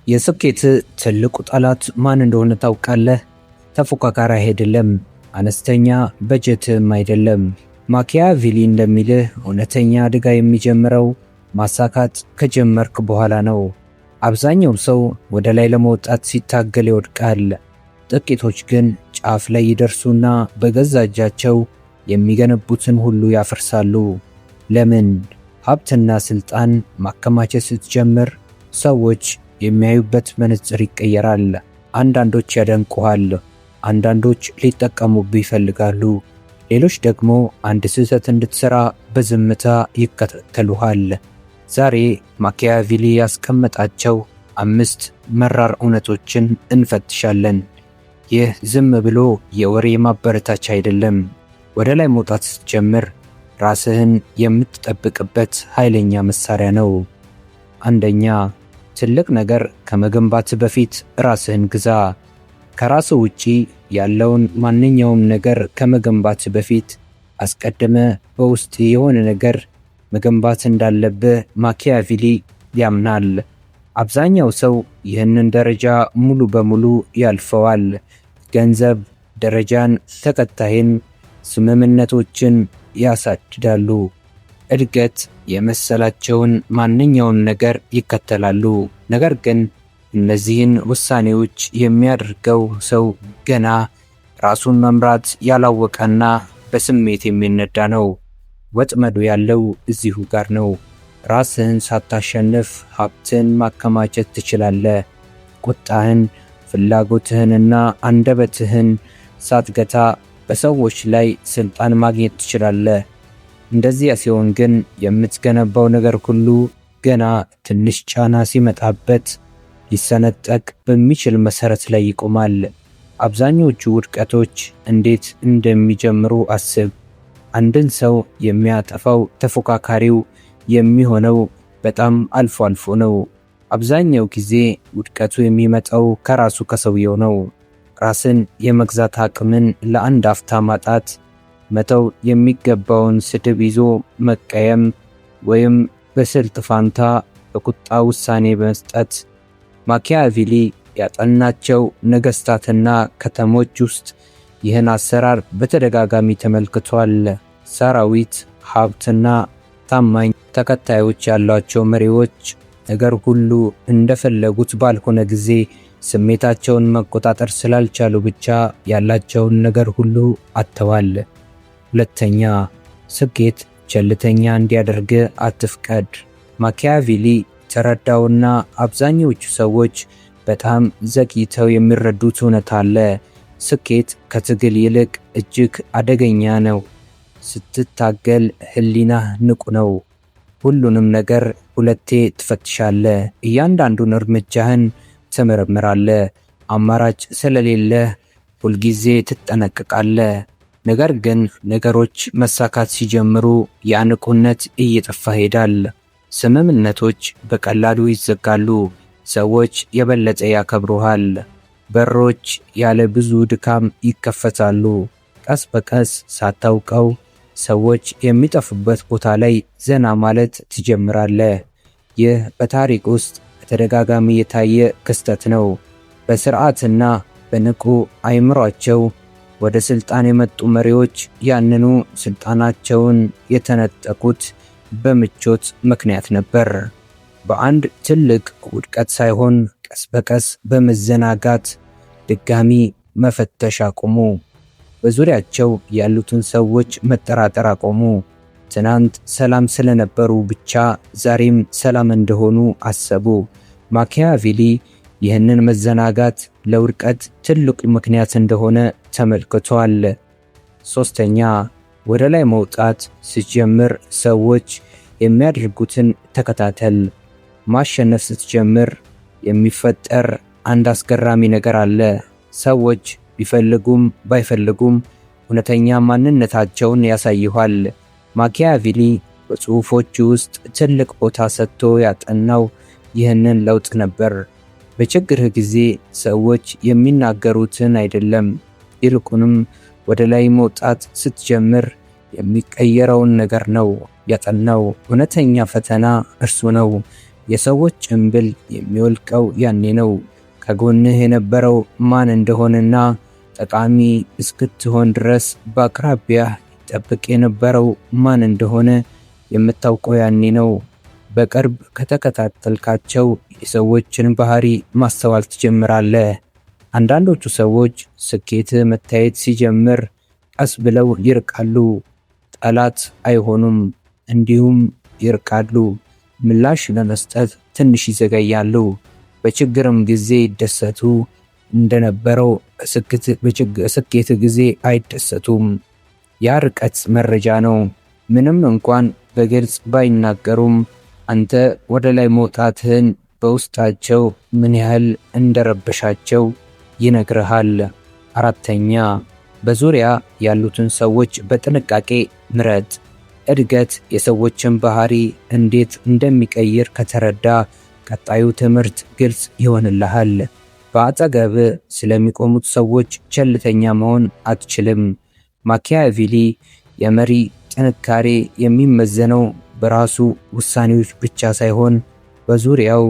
የስኬት ትልቁ ጠላት ማን እንደሆነ ታውቃለህ? ተፎካካሪ አይደለም፣ አነስተኛ በጀትም አይደለም። ማኪያቬሊ እንደሚልህ እውነተኛ አደጋ የሚጀምረው ማሳካት ከጀመርክ በኋላ ነው። አብዛኛው ሰው ወደ ላይ ለመውጣት ሲታገል ይወድቃል። ጥቂቶች ግን ጫፍ ላይ ይደርሱና በገዛ እጃቸው የሚገነቡትን ሁሉ ያፈርሳሉ። ለምን? ሀብትና ስልጣን ማከማቸት ስትጀምር ሰዎች የሚያዩበት መነጽር ይቀየራል። አንዳንዶች ያደንቁሃል፣ አንዳንዶች ሊጠቀሙብህ ይፈልጋሉ፣ ሌሎች ደግሞ አንድ ስህተት እንድትሰራ በዝምታ ይከተሉሃል። ዛሬ ማኪያቬሊ ያስቀመጣቸው 5 መራር እውነቶችን እንፈትሻለን። ይህ ዝም ብሎ የወሬ ማበረታቻ አይደለም። ወደ ላይ መውጣት ስትጀምር ራስህን የምትጠብቅበት ኃይለኛ መሳሪያ ነው። አንደኛ፣ ትልቅ ነገር ከመገንባት በፊት ራስህን ግዛ። ከራስህ ውጪ ያለውን ማንኛውም ነገር ከመገንባት በፊት አስቀድመ በውስጥ የሆነ ነገር መገንባት እንዳለብህ ማኪያቬሊ ያምናል። አብዛኛው ሰው ይህንን ደረጃ ሙሉ በሙሉ ያልፈዋል። ገንዘብ፣ ደረጃን፣ ተከታይን፣ ስምምነቶችን ያሳድዳሉ። እድገት የመሰላቸውን ማንኛውን ነገር ይከተላሉ። ነገር ግን እነዚህን ውሳኔዎች የሚያደርገው ሰው ገና ራሱን መምራት ያላወቀና በስሜት የሚነዳ ነው። ወጥመዱ ያለው እዚሁ ጋር ነው። ራስህን ሳታሸንፍ ሀብትን ማከማቸት ትችላለህ። ቁጣህን፣ ፍላጎትህንና አንደበትህን ሳትገታ በሰዎች ላይ ስልጣን ማግኘት ትችላለህ። እንደዚያ ሲሆን ግን የምትገነባው ነገር ሁሉ ገና ትንሽ ጫና ሲመጣበት ሊሰነጠቅ በሚችል መሰረት ላይ ይቆማል። አብዛኞቹ ውድቀቶች እንዴት እንደሚጀምሩ አስብ። አንድን ሰው የሚያጠፋው ተፎካካሪው የሚሆነው በጣም አልፎ አልፎ ነው። አብዛኛው ጊዜ ውድቀቱ የሚመጣው ከራሱ ከሰውየው ነው። ራስን የመግዛት አቅምን ለአንድ አፍታ ማጣት፣ መተው የሚገባውን ስድብ ይዞ መቀየም፣ ወይም በስልት ፋንታ በቁጣ ውሳኔ በመስጠት። ማኪያቬሊ ያጠናቸው ነገሥታትና ከተሞች ውስጥ ይህን አሰራር በተደጋጋሚ ተመልክቷል። ሰራዊት፣ ሀብትና ታማኝ ተከታዮች ያሏቸው መሪዎች ነገር ሁሉ እንደፈለጉት ባልሆነ ጊዜ ስሜታቸውን መቆጣጠር ስላልቻሉ ብቻ ያላቸውን ነገር ሁሉ አጥተዋል። ሁለተኛ፣ ስኬት ቸልተኛ እንዲያደርግ አትፍቀድ። ማኪያቬሊ ተረዳውና አብዛኞቹ ሰዎች በጣም ዘግይተው የሚረዱት እውነት አለ። ስኬት ከትግል ይልቅ እጅግ አደገኛ ነው። ስትታገል ህሊናህ ንቁ ነው። ሁሉንም ነገር ሁለቴ ትፈትሻለህ። እያንዳንዱን እርምጃህን ትመረምራለህ። አማራጭ ስለሌለህ ሁልጊዜ ትጠነቀቃለህ። ነገር ግን ነገሮች መሳካት ሲጀምሩ ያ ንቁነት እየጠፋ ሄዳል። ስምምነቶች በቀላሉ ይዘጋሉ። ሰዎች የበለጠ ያከብሩሃል። በሮች ያለ ብዙ ድካም ይከፈታሉ። ቀስ በቀስ ሳታውቀው ሰዎች የሚጠፉበት ቦታ ላይ ዘና ማለት ትጀምራለህ። ይህ በታሪክ ውስጥ በተደጋጋሚ የታየ ክስተት ነው። በስርዓትና በንቁ አእምሯቸው ወደ ስልጣን የመጡ መሪዎች ያንኑ ስልጣናቸውን የተነጠቁት በምቾት ምክንያት ነበር። በአንድ ትልቅ ውድቀት ሳይሆን ቀስ በቀስ በመዘናጋት ድጋሚ መፈተሽ አቆሙ። በዙሪያቸው ያሉትን ሰዎች መጠራጠር አቆሙ። ትናንት ሰላም ስለነበሩ ብቻ ዛሬም ሰላም እንደሆኑ አሰቡ። ማኪያቬሊ ይህንን መዘናጋት ለውድቀት ትልቁ ምክንያት እንደሆነ ተመልክቷል። ሶስተኛ፣ ወደ ላይ መውጣት ስትጀምር ሰዎች የሚያደርጉትን ተከታተል። ማሸነፍ ስትጀምር የሚፈጠር አንድ አስገራሚ ነገር አለ። ሰዎች ቢፈልጉም ባይፈልጉም እውነተኛ ማንነታቸውን ያሳይኋል። ማኪያቬሊ በጽሑፎቹ ውስጥ ትልቅ ቦታ ሰጥቶ ያጠናው ይህንን ለውጥ ነበር። በችግርህ ጊዜ ሰዎች የሚናገሩትን አይደለም፣ ይልቁንም ወደ ላይ መውጣት ስትጀምር የሚቀየረውን ነገር ነው ያጠናው። እውነተኛ ፈተና እርሱ ነው። የሰዎች ጭንብል የሚወልቀው ያኔ ነው። ከጎንህ የነበረው ማን እንደሆነና ጠቃሚ እስክትሆን ድረስ በአቅራቢያህ ይጠብቅ የነበረው ማን እንደሆነ የምታውቀው ያኔ ነው። በቅርብ ከተከታተልካቸው የሰዎችን ባህሪ ማስተዋል ትጀምራለህ። አንዳንዶቹ ሰዎች ስኬት መታየት ሲጀምር ቀስ ብለው ይርቃሉ። ጠላት አይሆኑም፣ እንዲሁም ይርቃሉ። ምላሽ ለመስጠት ትንሽ ይዘገያሉ። በችግርም ጊዜ ይደሰቱ እንደነበረው በስኬት ጊዜ አይደሰቱም። ያ ርቀት መረጃ ነው። ምንም እንኳን በግልጽ ባይናገሩም አንተ ወደ ላይ መውጣትህን በውስጣቸው ምን ያህል እንደረበሻቸው ይነግርሃል። አራተኛ፣ በዙሪያ ያሉትን ሰዎች በጥንቃቄ ምረጥ። እድገት የሰዎችን ባህሪ እንዴት እንደሚቀይር ከተረዳ ቀጣዩ ትምህርት ግልጽ ይሆንልሃል። በአጠገብ ስለሚቆሙት ሰዎች ቸልተኛ መሆን አትችልም። ማኪያቬሊ የመሪ ጥንካሬ የሚመዘነው በራሱ ውሳኔዎች ብቻ ሳይሆን በዙሪያው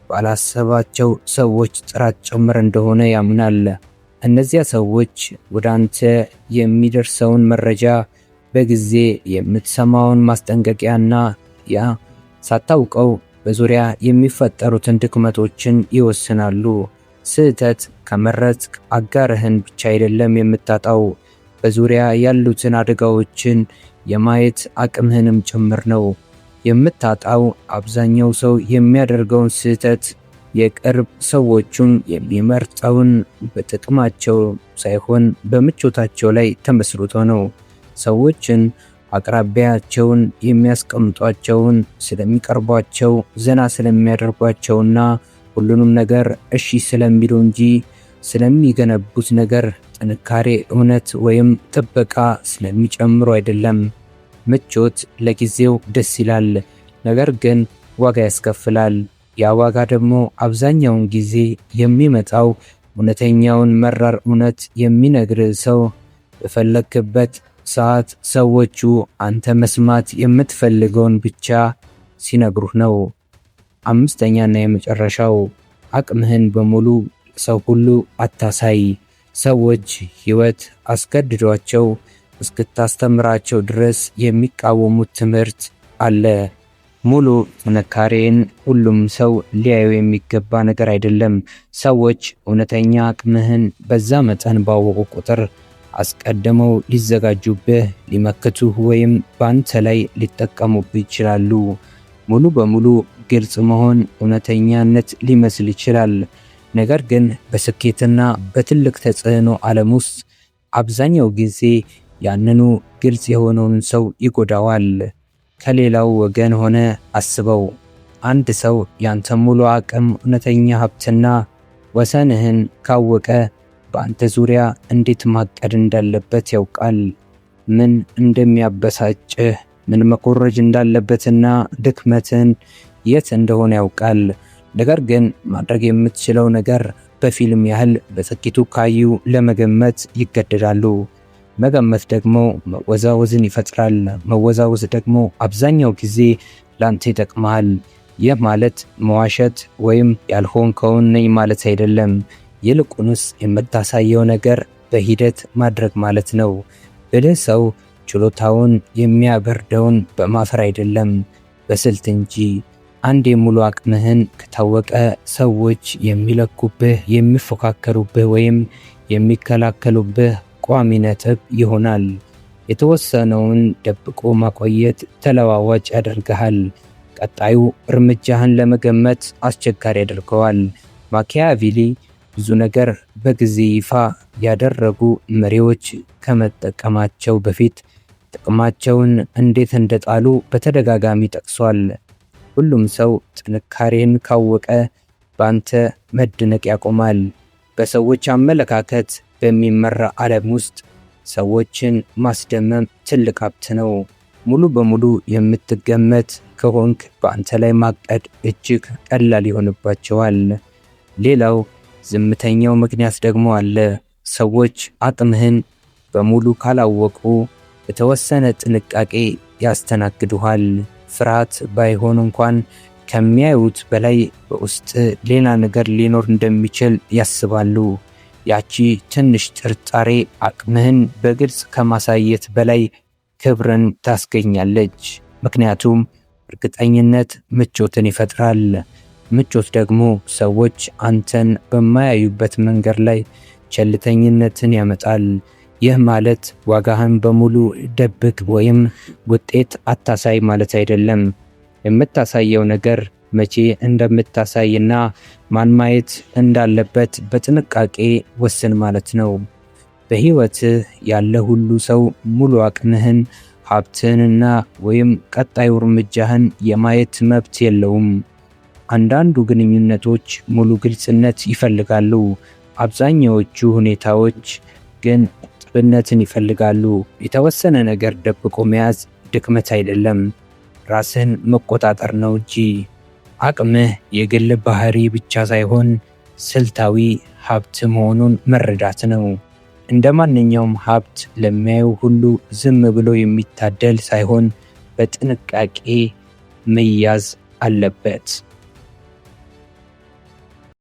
ባላሰባቸው ሰዎች ጥራት ጭምር እንደሆነ ያምናል። እነዚያ ሰዎች ወደ አንተ የሚደርሰውን መረጃ፣ በጊዜ የምትሰማውን ማስጠንቀቂያና ያ ሳታውቀው በዙሪያ የሚፈጠሩትን ድክመቶችን ይወስናሉ። ስህተት ከመረጥክ አጋርህን ብቻ አይደለም የምታጣው፣ በዙሪያ ያሉትን አደጋዎችን የማየት አቅምህንም ጭምር ነው የምታጣው። አብዛኛው ሰው የሚያደርገውን ስህተት የቅርብ ሰዎቹን የሚመርጠውን በጥቅማቸው ሳይሆን በምቾታቸው ላይ ተመስርቶ ነው። ሰዎችን አቅራቢያቸውን የሚያስቀምጧቸውን ስለሚቀርቧቸው፣ ዘና ስለሚያደርጓቸውና ሁሉንም ነገር እሺ ስለሚሉ እንጂ ስለሚገነቡት ነገር ጥንካሬ፣ እውነት ወይም ጥበቃ ስለሚጨምሩ አይደለም። ምቾት ለጊዜው ደስ ይላል፣ ነገር ግን ዋጋ ያስከፍላል። ያ ዋጋ ደግሞ አብዛኛውን ጊዜ የሚመጣው እውነተኛውን መራር እውነት የሚነግር ሰው በፈለክበት ሰዓት ሰዎቹ አንተ መስማት የምትፈልገውን ብቻ ሲነግሩህ ነው። አምስተኛና የመጨረሻው፣ አቅምህን በሙሉ ሰው ሁሉ አታሳይ። ሰዎች ሕይወት አስገድዷቸው እስክታስተምራቸው ድረስ የሚቃወሙት ትምህርት አለ። ሙሉ ጥንካሬን ሁሉም ሰው ሊያዩ የሚገባ ነገር አይደለም። ሰዎች እውነተኛ አቅምህን በዛ መጠን ባወቁ ቁጥር አስቀድመው ሊዘጋጁብህ፣ ሊመክቱህ ወይም በአንተ ላይ ሊጠቀሙብህ ይችላሉ። ሙሉ በሙሉ ግልጽ መሆን እውነተኛነት ሊመስል ይችላል፣ ነገር ግን በስኬትና በትልቅ ተጽዕኖ ዓለም ውስጥ አብዛኛው ጊዜ ያንኑ ግልጽ የሆነውን ሰው ይጎዳዋል። ከሌላው ወገን ሆነ አስበው። አንድ ሰው ያንተ ሙሉ አቅም፣ እውነተኛ ሀብትና ወሰንህን ካወቀ በአንተ ዙሪያ እንዴት ማቀድ እንዳለበት ያውቃል። ምን እንደሚያበሳጭህ፣ ምን መኮረጅ እንዳለበትና ድክመትን የት እንደሆነ ያውቃል። ነገር ግን ማድረግ የምትችለው ነገር በፊልም ያህል በጥቂቱ ካዩ ለመገመት ይገደዳሉ። መገመት ደግሞ መወዛወዝን ይፈጥራል። መወዛወዝ ደግሞ አብዛኛው ጊዜ ላንተ ይጠቅማል። ይህ ማለት መዋሸት ወይም ያልሆንከውን ነኝ ማለት አይደለም። ይልቁንስ የምታሳየው ነገር በሂደት ማድረግ ማለት ነው። ብልህ ሰው ችሎታውን የሚያበርደውን በማፈር አይደለም፣ በስልት እንጂ። አንድ የሙሉ አቅምህን ከታወቀ ሰዎች የሚለኩብህ፣ የሚፎካከሩብህ ወይም የሚከላከሉብህ ቋሚ ነጥብ ይሆናል። የተወሰነውን ደብቆ ማቆየት ተለዋዋጭ ያደርግሃል። ቀጣዩ እርምጃህን ለመገመት አስቸጋሪ ያደርገዋል። ማኪያቬሊ ብዙ ነገር በጊዜ ይፋ ያደረጉ መሪዎች ከመጠቀማቸው በፊት ጥቅማቸውን እንዴት እንደጣሉ በተደጋጋሚ ጠቅሷል። ሁሉም ሰው ጥንካሬን ካወቀ በአንተ መደነቅ ያቆማል። በሰዎች አመለካከት በሚመራ ዓለም ውስጥ ሰዎችን ማስደመም ትልቅ ሀብት ነው። ሙሉ በሙሉ የምትገመት ከሆንክ በአንተ ላይ ማቀድ እጅግ ቀላል ይሆንባቸዋል። ሌላው ዝምተኛው ምክንያት ደግሞ አለ። ሰዎች አቅምህን በሙሉ ካላወቁ በተወሰነ ጥንቃቄ ያስተናግዱሃል። ፍርሃት ባይሆን እንኳን ከሚያዩት በላይ በውስጥ ሌላ ነገር ሊኖር እንደሚችል ያስባሉ። ያቺ ትንሽ ጥርጣሬ አቅምህን በግልጽ ከማሳየት በላይ ክብርን ታስገኛለች። ምክንያቱም እርግጠኝነት ምቾትን ይፈጥራል። ምቾት ደግሞ ሰዎች አንተን በማያዩበት መንገድ ላይ ቸልተኝነትን ያመጣል። ይህ ማለት ዋጋህን በሙሉ ደብቅ ወይም ውጤት አታሳይ ማለት አይደለም። የምታሳየው ነገር መቼ እንደምታሳይና ማን ማየት እንዳለበት በጥንቃቄ ወስን ማለት ነው። በህይወትህ ያለ ሁሉ ሰው ሙሉ አቅምህን፣ ሀብትህንና ወይም ቀጣዩ እርምጃህን የማየት መብት የለውም። አንዳንዱ ግንኙነቶች ሙሉ ግልጽነት ይፈልጋሉ። አብዛኛዎቹ ሁኔታዎች ግን ጥብነትን ይፈልጋሉ። የተወሰነ ነገር ደብቆ መያዝ ድክመት አይደለም፣ ራስን መቆጣጠር ነው እንጂ። አቅምህ የግል ባህሪ ብቻ ሳይሆን ስልታዊ ሀብት መሆኑን መረዳት ነው። እንደ ማንኛውም ሀብት ለሚያዩ ሁሉ ዝም ብሎ የሚታደል ሳይሆን በጥንቃቄ መያዝ አለበት።